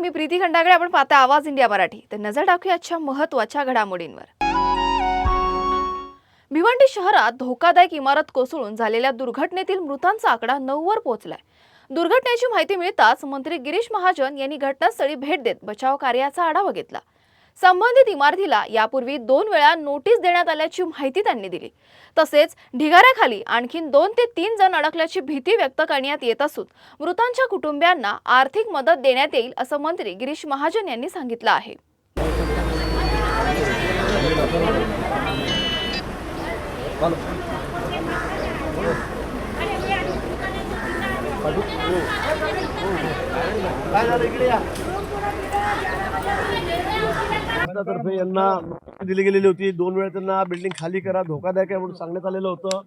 मी प्रीती खंडागळे. आपण पाहता आवाज इंडिया मराठी. तर नजर टाकूया आजच्या महत्त्वाच्या घडामोडींवर. भिवंडी शहरात धोकादायक इमारत कोसळून झालेल्या दुर्घटनेतील मृतांचा आकडा 9 वर पोहोचलाय. दुर्घटनेची माहिती मिळताच मंत्री गिरीश महाजन यांनी घटनास्थळी भेट देत बचाव कार्याचा आढावा घेतला. संबंधित इमारतीला यापूर्वी 2 वेळा नोटीस देण्यात आल्याची माहिती त्यांनी दिली. तसेच ढिगाऱ्याखाली आणखीन 2 ते 3 जण अडकल्याची भीती व्यक्त करण्यात येत असून मृतांच्या कुटुंबियांना आर्थिक मदत देण्यात येईल असं मंत्री गिरीश महाजन यांनी सांगितलं आहे. तर्फे यांना दिली गेलेली होती. 2 वेळा त्यांना बिल्डिंग खाली करा, धोकादायक आहे म्हणून सांगण्यात आलेलं होतं.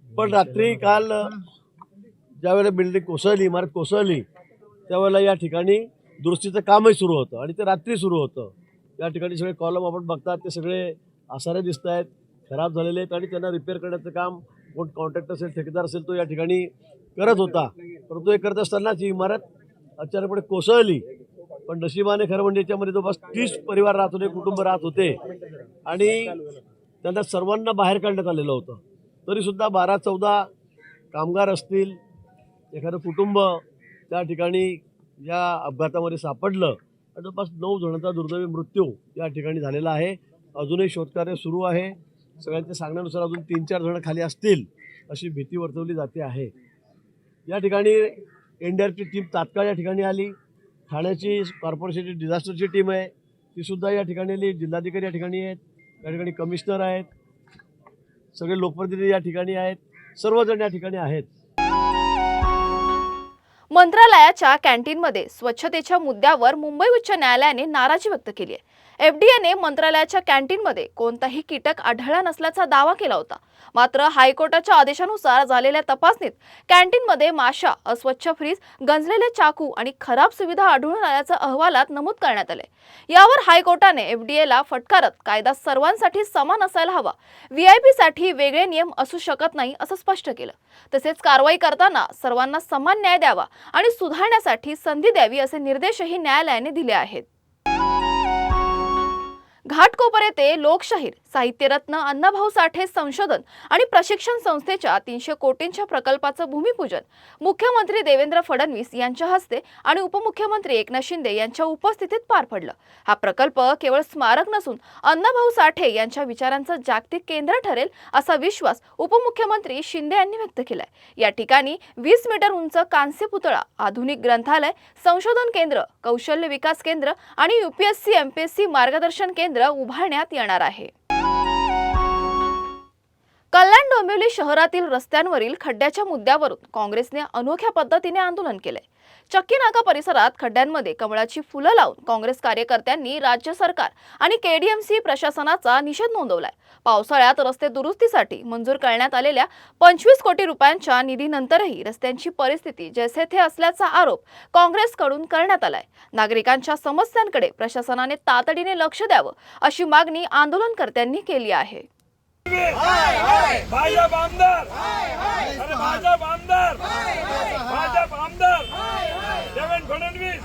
पण रात्री काल ज्यावेळेला बिल्डिंग कोसळली, इमारत कोसळली, त्यावेळेला या ठिकाणी दुरुस्तीचं कामही सुरू होतं आणि ते रात्री सुरू होतं. या ठिकाणी सगळे कॉलम आपण बघतात ते सगळे आसारे दिसत आहेत, खराब झालेले आहेत आणि त्यांना रिपेअर करण्याचं काम कोण कॉन्ट्रॅक्टर असेल, ठेकेदार असेल, तो या ठिकाणी करत होता. परंतु हे करत असतानाच ही इमारत अचानकपणे कोसळली. पण नशिबाने खरं म्हणजे याच्यामध्ये जवळपास 30 परिवार राहत होते, कुटुंब राहत होते आणि त्यांना सर्वांना बाहेर काढण्यात आलेलं होतं. तरीसुद्धा 12-14 कामगार असतील, एखादं कुटुंब त्या ठिकाणी या अपघातामध्ये सापडलं आणि जवळपास 9 जणांचा दुर्दैवी मृत्यू या ठिकाणी झालेला आहे. अजूनही शोधकार्य सुरू आहे. सगळ्यांच्या सांगण्यानुसार अजून 3-4 जण खाली असतील अशी भीती वर्तवली जाते आहे. या ठिकाणी NDRFची टीम तात्काळ या ठिकाणी आली. ठाण्याची कॉर्पोरेशनची डिझास्टरची टीम आहे, तीसुद्धा या ठिकाणी आली. जिल्हाधिकारी या ठिकाणी आहेत, या ठिकाणी कमिशनर आहेत, सगळे लोकप्रतिनिधी या ठिकाणी आहेत, सर्वजण या ठिकाणी आहेत. मंत्रालयाच्या कॅन्टीनमध्ये स्वच्छतेच्या मुद्द्यावर मुंबई उच्च न्यायालयाने नाराजी व्यक्त केली आहे. FDAने मंत्रालयाच्या कॅन्टीनमध्ये कोणताही कीटक आढळला नसल्याचा दावा केला होता. मात्र हायकोर्टाच्या आदेशानुसार झालेल्या तपासणीत कॅन्टीनमध्ये माशा, अस्वच्छ फ्रीज, गंजलेले चाकू आणि खराब सुविधा आढळून आल्याचं अहवालात नमूद करण्यात आले. यावर हायकोर्टाने FDAला फटकारत कायदा सर्वांसाठी समान असायला हवा, VIP साठी वेगळे नियम असू शकत नाही असं स्पष्ट केलं. तसेच कारवाई करताना सर्वांना समान न्याय द्यावा आणि सुधारण्यासाठी संधी द्यावी असे निर्देशही न्यायालयाने दिले आहेत. घाटकोपर येथे लोकशाहीर, साहित्यरत्न अण्णाभाऊ साठे संशोधन आणि प्रशिक्षण संस्थेच्या 300 कोटींच्या प्रकल्पाचं भूमिपूजन मुख्यमंत्री देवेंद्र फडणवीस यांच्या हस्ते आणि उपमुख्यमंत्री एकनाथ शिंदे यांच्या उपस्थितीत पार पडलं. हा प्रकल्प केवळ स्मारक नसून अण्णाभाऊ साठे यांच्या विचारांचं जागतिक केंद्र ठरेल असा विश्वास उपमुख्यमंत्री शिंदे यांनी व्यक्त केलाय. या ठिकाणी 20 मीटर उंच कांस्य पुतळा, आधुनिक ग्रंथालय, संशोधन केंद्र, कौशल्य विकास केंद्र आणि UPSC MPSC मार्गदर्शन केंद्र उभारण्यात येणार आहे. कल्याण डोंबिवली शहरातील रस्त्यांवरील खड्ड्याच्या मुद्द्यावरून काँग्रेसने अनोख्या पद्धतीने आंदोलन केले. चक्की नाका परिसरात खड्ड्यांमध्ये कमळाची फुलं लावून काँग्रेस कार्यकर्त्यांनी राज्य सरकार आणि KDMC प्रशासनाचा निषेध नोंदवलाय. पावसाळ्यात रस्ते दुरुस्तीसाठी मंजूर करण्यात आलेल्या 25 कोटी रुपयांच्या निधीनंतरही रस्त्यांची परिस्थिती जैसे थे असल्याचा आरोप काँग्रेसकडून करण्यात आलाय. नागरिकांच्या समस्यांकडे प्रशासनाने तातडीने लक्ष द्यावं अशी मागणी आंदोलनकर्त्यांनी केली आहे. भाजप आमदार, अरे भाजप आमदार, भाजप आमदार देवेंद्र फडणवीस.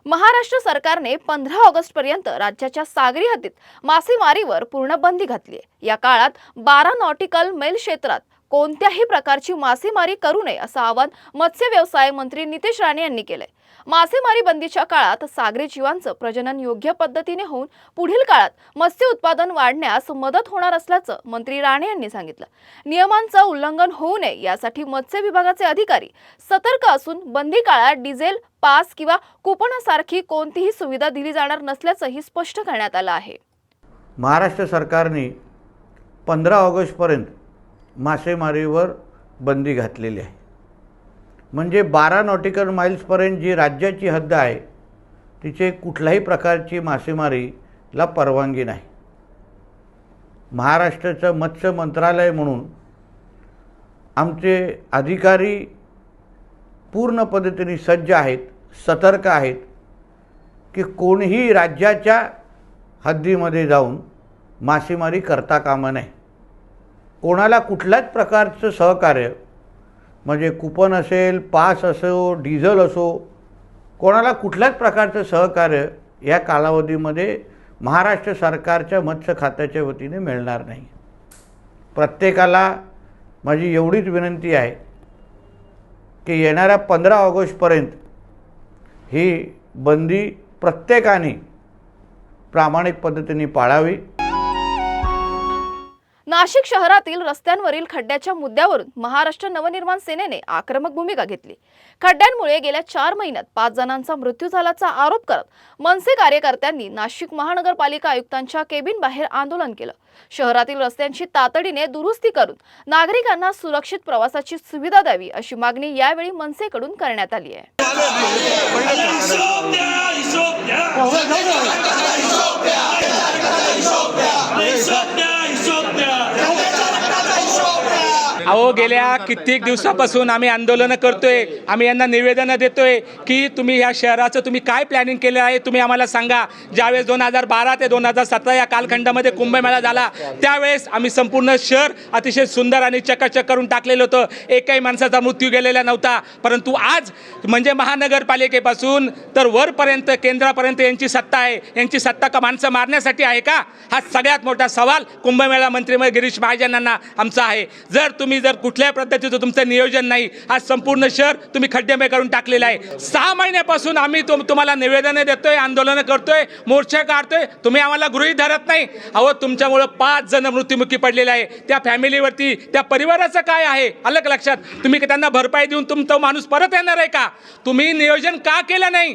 महाराष्ट्र सरकारने 15 ऑगस्ट पर्यंत राज्याच्या सागरी हद्दीत मासेमारीवर पूर्ण बंदी घातली आहे. या काळात 12 नॉटिकल मैल क्षेत्रात कोणत्याही प्रकारची मासेमारी करू नये असं आवाहन मत्स्य व्यवसाय मंत्री नितेश राणे यांनी केलंय. मासेमारी बंदीच्या काळात सागरी जीवांचं प्रजनन योग्य पद्धतीने होऊन पुढील काळात मत्स्य उत्पादन वाढण्यास मदत होणार असल्याचं मंत्री राणे यांनी सांगितलं. नियमांचं उल्लंघन होऊ नये यासाठी मत्स्य विभागाचे अधिकारी सतर्क असून बंदी काळात डिझेल पास किंवा कुपनासारखी कोणतीही सुविधा दिली जाणार नसल्याचंही स्पष्ट करण्यात आलं आहे. महाराष्ट्र सरकारने 15 ऑगस्टपर्यंत मासेमारीवर बंदी घातलेली आहे. म्हणजे 12 नॉटिकल माइल्सपर्यंत जी राज्याची हद्द आहे तिचे कुठल्याही प्रकारची मासेमारीला परवानगी नाही. महाराष्ट्राचं मत्स्य मंत्रालय म्हणून आमचे अधिकारी पूर्ण पद्धतीने सज्ज आहेत, सतर्क आहेत की कोणीही राज्याच्या हद्दीमध्ये जाऊन मासेमारी करता कामा नये. कोणाला कुठल्याच प्रकारचं सहकार्य म्हणजे कुपन असेल, पास असो, डिझेल असो, कोणाला कुठल्याच प्रकारचं सहकार्य या कालावधीमध्ये महाराष्ट्र सरकारच्या मत्स्य खात्याच्या वतीने मिळणार नाही. प्रत्येकाला माझी एवढीच विनंती आहे की येणाऱ्या 15 ऑगस्टपर्यंत ही बंदी प्रत्येकाने प्रामाणिक पद्धतीने पाळावी. नाशिक शहरातील रस्त्यांवरील खड्ड्याच्या मुद्द्यावरून महाराष्ट्र नवनिर्माण सेनेने आक्रमक भूमिका घेतली. खड्ड्यांमुळे गेल्या 4 महिन्यात 5 जणांचा मृत्यू झाल्याचा आरोप करत मनसे कार्यकर्त्यांनी नाशिक महानगरपालिका आयुक्तांच्या केबिन बाहेर आंदोलन केलं. शहरातील रस्त्यांची तातडीने दुरुस्ती करून नागरिकांना सुरक्षित प्रवासाची सुविधा द्यावी अशी मागणी यावेळी मनसेकडून करण्यात आली आहे. अहो, गेल्या कित्येक दिवसापासून आम्ही आंदोलनं करतोय, आम्ही यांना निवेदनं देतोय की तुम्ही या शहराचं तुम्ही काय प्लॅनिंग केलं आहे, तुम्ही आम्हाला सांगा. ज्यावेळेस 2012 ते 2017 या कालखंडामध्ये कुंभमेळा झाला त्यावेळेस आम्ही संपूर्ण शहर अतिशय सुंदर आणि चकाचक करून टाकलेलं होतं. एकही माणसाचा मृत्यू गेलेला नव्हता. परंतु आज म्हणजे महानगरपालिकेपासून तर वरपर्यंत केंद्रापर्यंत यांची सत्ता आहे. यांची सत्ता का माणसं मारण्यासाठी आहे का? हा सगळ्यात मोठा सवाल कुंभमेळा मंत्री गिरीश महाजनांना आमचा आहे. जर कुठल्या पद्धतीचं तुमचं नियोजन नाही, आज संपूर्ण शहर तुम्ही खड्डेमय करून टाकलेलं आहे. 6 महिन्यापासून आम्ही तुम्हाला निवेदनं देतोय, आंदोलनं करतोय, मोर्चा काढतोय, तुम्ही आम्हाला गृहीत धरत नाही. अहो, तुमच्यामुळं 5 जण मृत्युमुखी पडलेले आहे. त्या फॅमिलीवरती, त्या परिवाराचं काय आहे अलग लक्षात? तुम्ही त्यांना भरपाई देऊन तुमचा माणूस परत येणार आहे का? तुम्ही नियोजन का केलं नाही?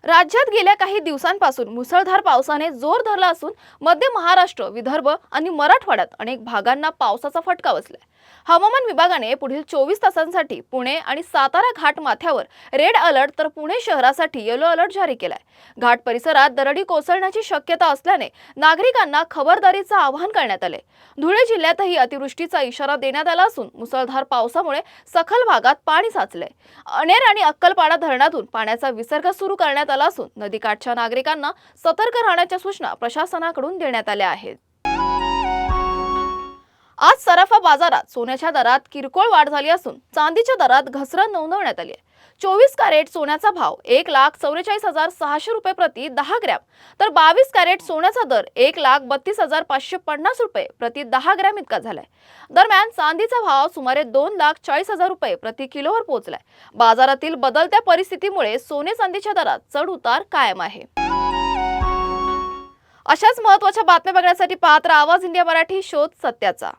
राज्यात गेल्या काही दिवसांपासून मुसळधार पावसाने जोर धरला असून मध्य महाराष्ट्र, विदर्भ आणि मराठवाड्यात अनेक भागांना पावसाचा फटका बसलाय. हवामान विभागाने पुढील 24 तासांसाठी पुणे आणि सातारा घाट माथ्यावर रेड अलर्ट तर पुणे शहरासाठी येलो अलर्ट जारी केलाय. घाट परिसरात दरडी कोसळण्याची शक्यता असल्याने नागरिकांना खबरदारीचं आवाहन करण्यात आले. धुळे जिल्ह्यातही अतिवृष्टीचा इशारा देण्यात आला असून मुसळधार पावसामुळे सखल भागात पाणी साचलंय. अनेर आणि अक्कलपाडा धरणातून पाण्याचा विसर्ग सुरू करण्यात आला असून नदीकाठच्या नागरिकांना सतर्क राहण्याच्या सूचना प्रशासनाकडून देण्यात आल्या आहेत. आज सराफा बाजारात सोन्याच्या दरात किरकोळ वाढ झाली असून चांदीच्या दरात घसरण नोंदवण्यात आली आहे. 24 कॅरेट सोन्याचा भाव 1,44,600 रुपये प्रति 10 ग्रॅम तर 22 कॅरेट सोन्याचा दर 1,32,550 रुपये प्रति 10 ग्रॅम इतका झालाय. दरम्यान चांदीचा भाव सुमारे 2,40,000 रुपये प्रति किलोवर पोहोचलाय. बाजारातील बदलत्या परिस्थितीमुळे सोने चांदीच्या दरात चढ उतार कायम आहे. अशाच महत्त्वाच्या बातम्या बघण्यासाठी पाहत राहा आवाज इंडिया मराठी, शोध सत्याचा.